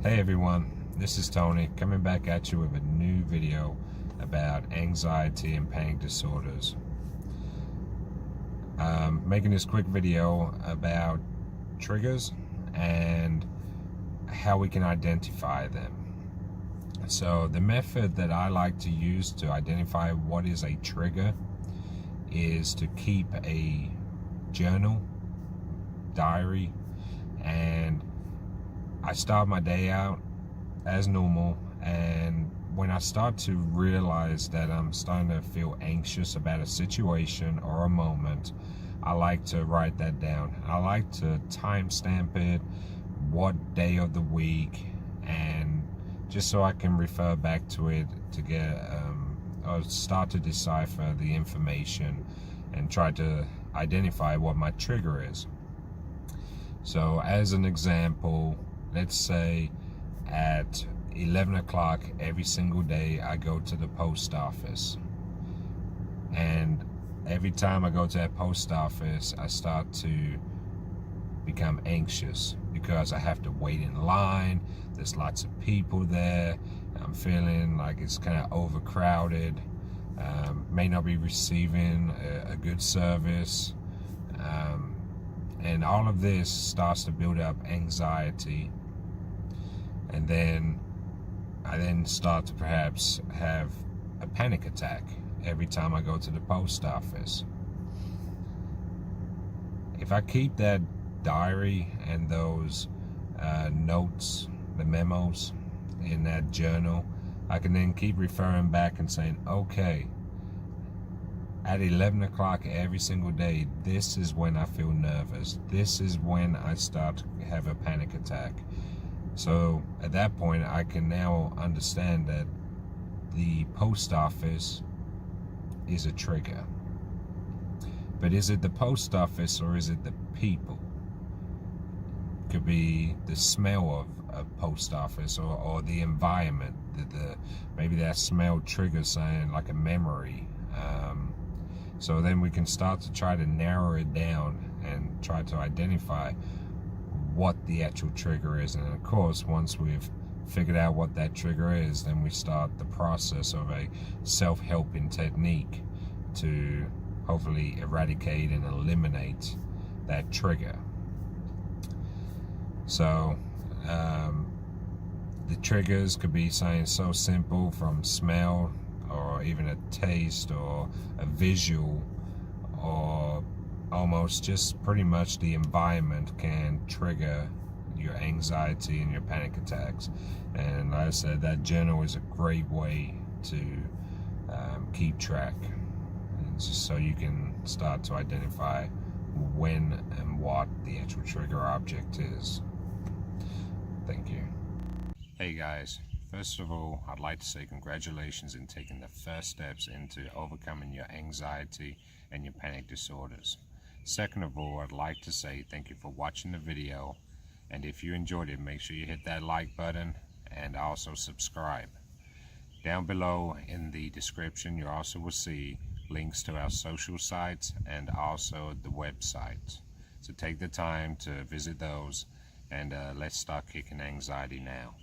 Hey everyone, this is Tony coming back at you with a new video about anxiety and panic disorders. Making this quick video about triggers and how we can identify them. So the method that I like to use to identify what is a trigger is to keep a journal, diary, and I start my day out as normal, and when I start to realize that I'm starting to feel anxious about a situation or a moment, I like to write that down. I like to timestamp it, what day of the week, and just so I can refer back to it to get or start to decipher the information and try to identify what my trigger is. So as an example, let's say at 11 o'clock every single day I go to the post office, and every time I go to that post office I start to become anxious because I have to wait in line. There's lots of people there. I'm feeling like it's kind of overcrowded. May not be receiving a good service, and all of this starts to build up anxiety. And then I start to perhaps have a panic attack every time I go to the post office. If I keep that diary and those notes, the memos in that journal, I can then keep referring back and saying, okay, at 11 o'clock every single day, this is when I feel nervous. This is when I start to have a panic attack. So at that point, I can now understand that the post office is a trigger. But is it the post office or is it the people? Could be the smell of a post office or the environment. Maybe that smell triggers something like a memory. So then we can start to try to narrow it down and try to identify what the actual trigger is. And of course, once we've figured out what that trigger is, then we start the process of a self-helping technique to hopefully eradicate and eliminate that trigger. So the triggers could be something so simple from smell, or even a taste, or a visual, or almost just pretty much the environment can trigger your anxiety and your panic attacks. And like I said, that journal is a great way to keep track, and just so you can start to identify when and what the actual trigger object is. Thank you. Hey guys, first of all, I'd like to say congratulations in taking the first steps into overcoming your anxiety and your panic disorders. Second of all, I'd like to say thank you for watching the video, and if you enjoyed it, make sure you hit that like button and also subscribe. Down below in the description, you also will see links to our social sites and also the website. So take the time to visit those, and let's start kicking anxiety now.